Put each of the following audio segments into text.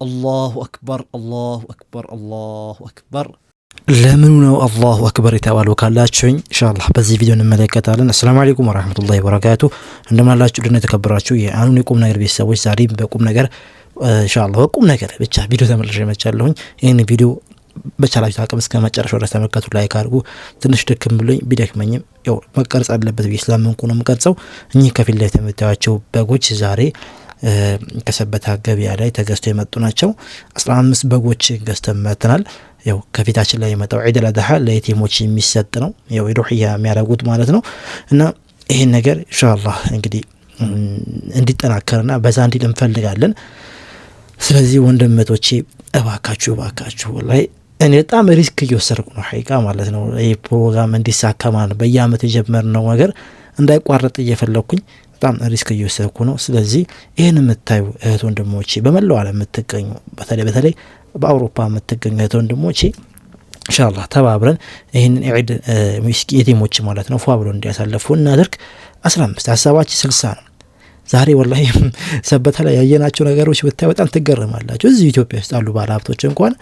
الله أكبر الله أكبر الله أكبر. لمنو الله أكبر يتوالو كالاتشوين إن شاء الله بزي فيديو نملكة علينا. السلام عليكم ورحمة الله وبركاته. عندما لا تشدون تكبراتشو يعني نقوم نقر بيسوي زاريب بقوم نقر إن شاء الله بقوم نقر بتشا فيديو تمر جمع تشالون يعني فيديو بتشالله تاكم اسكما تشارش ورا تملكة لايك أرجو تنشتك كملين بدك منيم يو ما كرس على بس بإسلام منكون مكرسو إني كفيل الله تمتعشوا بقوش زاري ከሰበታ ገበያ ላይ ተገዝቶ የመጡ ናቸው 15 በጎች ገዝተን መጥተናል። ያው ከፊታችን ላይ የመጣው ዒድ አልአድሃ ለየቲሞች የሚሰጥ ነው። ያው ሩህያ የሚያደርጉት ማለት ነው። እና ይሄን ነገር ኢንሻአላህ እንግዲህ እንዲጠናከርና በዛ እንዲል እንፈልጋለን። ስለዚህ ወንድሞቼ እባካችሁ ወላይ እኔ በጣም ሪስክ እየወሰድኩ ነው ሐቂቃ ማለት ነው። ይሄ ፕሮግራም እንዲሳካ ማለት በየአመቱ የጀመርነው ነገር እንዳይቋረጥ እየፈለኩኝ በጣም ሪስክ እየወሰድኩ ነው። ስለዚህ ይሄን የምታዩ እህት ወንድሞቼ በመላው ዓለም የምትገኙ በተለይ በአውሮፓ የምትገኙ እህት ወንድሞቼ ኢንሻአላህ ተባብረን ይሄን ዒድ የቲሞች ማለት ነው ፏ ብሎ እንዲያሳልፉ እናድርግ። 15 ሐሳባችን 60 ነው። ዛሬ ወላሂ ሰበታ ላይ ያየናቸው ነገሮች ብታይ በጣም ትገረማላችሁ። እዚህ ኢትዮጵያ ውስጥ ያሉ ባለሀብቶች እንኳን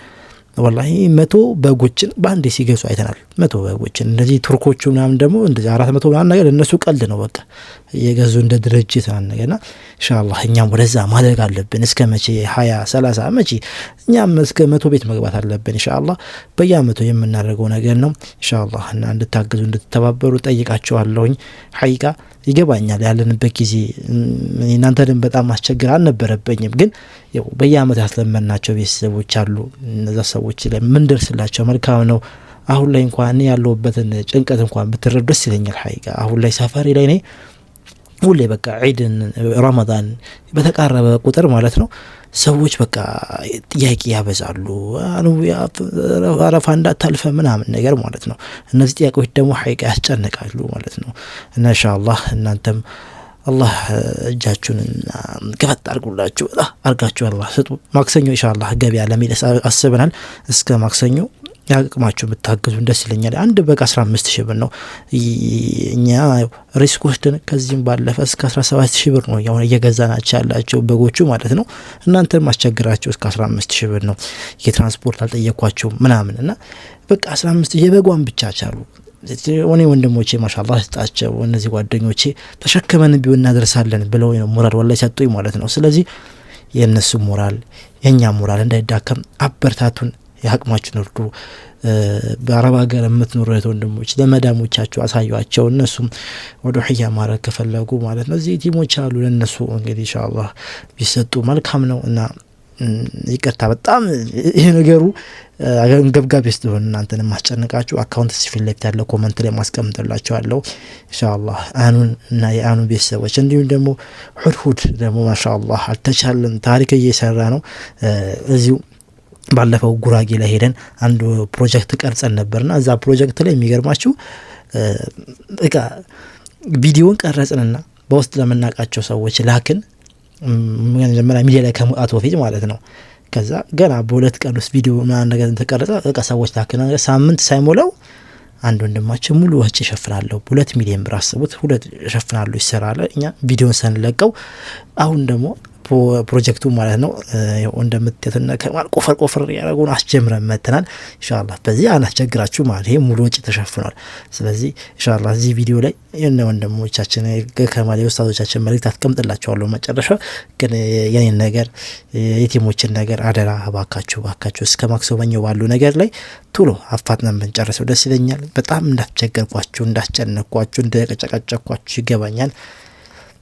ወላሂ 100 በጎችን ባንዴ ሲገዙ አይተናል። 100 በጎችን እንደዚህ ቱርኮቹ ምናምን ደግሞ እንደዚህ 400 ምናምን ነገር እነሱ ቀልድ ነው በቃ የገዙ እንደ ድርጅት አንገና ኢንሻአላህ እኛም ወደዛ ማድረግ አለብን። እስከ መቼ 20 30 መቼ እኛም እስከ 100 ቤት መግባት አለብን ኢንሻአላህ። በየአመቱ የምናደርገው ነገር ነው ኢንሻአላህ። እና እንድታግዙ እንድትተባበሩ ጠይቃችኋለሁኝ። ሐቂቃ ይገባኛል ያለንበት ጊዜ እናንተንም በጣም አስቸግር አልነበረብኝም፣ ግን ያው በየአመቱ ያስለመናቸው ቤተሰቦች አሉ። እነዛ ሰዎች ላይ ምን ደርስላቸው መልካም ነው። አሁን ላይ እንኳን ያለውበትን ጭንቀት እንኳን ብትረዱ ደስ ይለኛል ሐቂቃ። አሁን ላይ ሰፈሪ ላይ ነኝ ሁሌ በቃ ዒድን ረመዳን በተቃረበ ቁጥር ማለት ነው ሰዎች በቃ ጥያቄ ያበዛሉ። አረፋ እንዳታልፈ ምናምን ነገር ማለት ነው። እነዚህ ጥያቄዎች ደግሞ ሐቂቃ ያስጨንቃሉ ማለት ነው። እና ኢንሻአላህ እናንተም አላህ እጃችሁን ከፈት አድርጉላችሁ አርጋችሁ አላህ ስጡ። ማክሰኞ ኢንሻአላህ ገበያ ለሚል አስበናል። እስከ ማክሰኞ ያቅማችሁ ብታግዙ ደስ ይለኛል። አንድ በቃ 15000 ብር ነው። እኛ ሪስክ ወስደን ከዚህም ባለፈ እስከ 17000 ብር ነው ያው እየገዛናቸው ያላቸው በጎቹ ማለት ነው። እናንተም ማስቸግራችሁ እስከ 15000 ብር ነው። የትራንስፖርት አልጠየኳችሁ ምናምን እና በቃ 15 የበጓን ብቻ ቻሉ። ወኔ ወንድሞቼ ማሻአላህ ስጣቸው እነዚህ ጓደኞቼ ተሸከመን ቢሆን እናደርሳለን ብለው ነው ሞራል ወላሂ ሰጡኝ ማለት ነው። ስለዚህ የነሱ ሞራል የኛ ሞራል እንዳይዳከም አበርታቱን፣ ያቅማችሁን እርዱ። በአረብ ሀገር የምትኖሩ እህት ወንድሞች ለመዳሞቻችሁ አሳዩአቸው። እነሱም ወደ ሒያ ማረግ ከፈለጉ ማለት ነው እዚህ ቲሞች አሉ ለነሱ እንግዲህ ኢንሻአላህ ቢሰጡ መልካም ነው። እና ይቅርታ በጣም ይሄ ነገሩ አንገብጋቢ ስለሆነ እናንተንም ማስጨነቃችሁ አካውንት ሲፊል ላይ ያለው ኮሜንት ላይ ማስቀምጥላችኋለሁ ኢንሻአላህ። አኑን እና የአኑ ቤተሰቦች እንዲሁም ደግሞ ሁድሁድ ደግሞ ማሻአላህ አልተቻለም ታሪክ እየሰራ ነው። እዚሁ ባለፈው ጉራጌ ላይ ሄደን አንድ ፕሮጀክት ቀርጸን ነበርና እዛ ፕሮጀክት ላይ የሚገርማችሁ በቃ ቪዲዮን ቀረጽንና በውስጥ ለምናቃቸው ሰዎች ላክን። መጀመሪያ ሚዲያ ላይ ከመውጣቱ በፊት ማለት ነው። ከዛ ገና በሁለት ቀን ውስጥ ቪዲዮ ምናምን ነገር ተቀረጸ። በቃ ሰዎች ላክና ሳምንት ሳይሞላው አንድ ወንድማችን ሙሉ ወጪ ይሸፍናለሁ 2 ሚሊዮን ብር አስቡት 2 ይሸፍናሉ ይሰራል። እኛ ቪዲዮን ሰንለቀው አሁን ደግሞ ፕሮጀክቱ ማለት ነው እንደምትተና ከማል ቆፈር ያረጉን አስጀምረን መተናል ኢንሻአላህ። በዚህ አናስቸግራችሁ ማለት ይሄ ሙሉ ወጪ ተሸፍኗል። ስለዚህ ኢንሻአላህ እዚህ ቪዲዮ ላይ የነ ወንድሞቻችን ከማል የኡስታዞቻችን መልእክት አስቀምጥላችኋለሁ። መጨረሻ ግን የኔን ነገር የቲሞችን ነገር አደራ ባካችሁ እስከ ማክሰኞ ባሉ ነገር ላይ ቶሎ አፋጥነን ብንጨርሰው ደስ ይለኛል። በጣም እንዳስቸገርኳችሁ እንዳስጨነቅኳችሁ እንደቀጨቀጨኳችሁ ይገባኛል።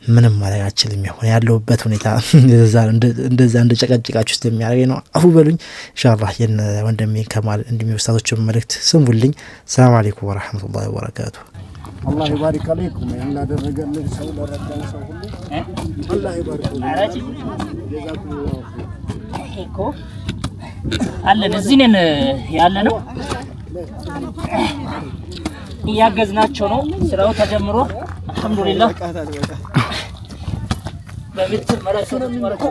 ምንም ማለት አልችልም። ይሆን ያለውበት ሁኔታ እንደዛ እንደጨቀጨቃችሁ ስለሚያደርገኝ ነው። አፉ በሉኝ ኢንሻአላህ። የነ ወንድሜ ከማል እንዲም ኡስታዞች መልእክት ስሙልኝ። ሰላም አለይኩም ወራህመቱላሂ ወበረካቱ። አላህ ይባርክ አለይኩም። እና ደረገልን ሰው ለረዳን ሰው ሁሉ አላህ ይባርክ። አራጂ እኮ አለን እዚህ ነን ያለ ነው እያገዝናቸው ነው። ስራው ተጀምሮ አልহামዱሊላህ በሚትር መረከቱ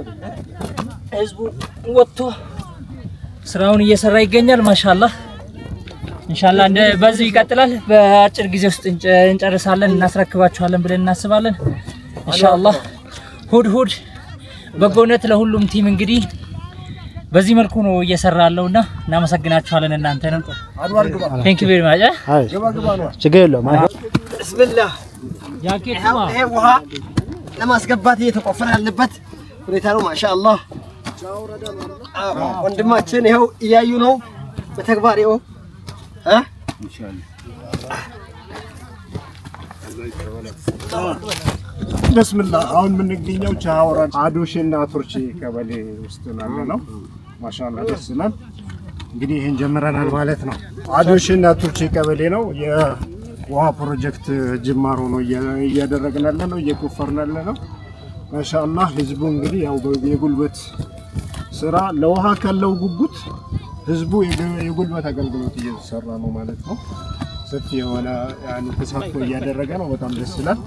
ህዝቡ ወጥቶ ስራውን እየሰራ ይገኛል። ማሻአላህ ኢንሻአላህ እንደ በዚህ ይቀጥላል። በአጭር ጊዜ ውስጥ እንጨርሳለን እናስረክባችኋለን ብለን እናስባለን ኢንሻአላህ። ሁድ በጎነት ለሁሉም ቲም እንግዲህ በዚህ መልኩ ነው እየሰራለውና እናመሰግናችኋለን እናንተንም ቴንክ ዩ ቬሪ ማች ችግር የለውም ብስሚላህ ያኬትማ ይሄ ውሃ ለማስገባት እየተቆፈረ ያለበት ሁኔታ ነው ማሻአላህ ወንድማችን ይሄው እያዩ ነው በተግባር ይሄው بسم الله አሁን የምንገኘው ቻውራ አዶሽና ቱርቺ ቀበሌ ውስጥ ነው ማሻአላህ ደስ ይላል እንግዲህ ይሄን ጀምረናል ማለት ነው አዶሽና ቱርቺ ቀበሌ ነው የውሃ ፕሮጀክት ጅማሮ ነው እያደረግን ያለነው እየቆፈርን ያለነው ማሻአላህ ህዝቡ እንግዲህ ያው የጉልበት ስራ ለውሃ ካለው ጉጉት ህዝቡ የጉልበት አገልግሎት እየሰራ ነው ማለት ነው ሰፊ የሆነ ተሳትፎ እያደረገ ነው በጣም ደስ ይላል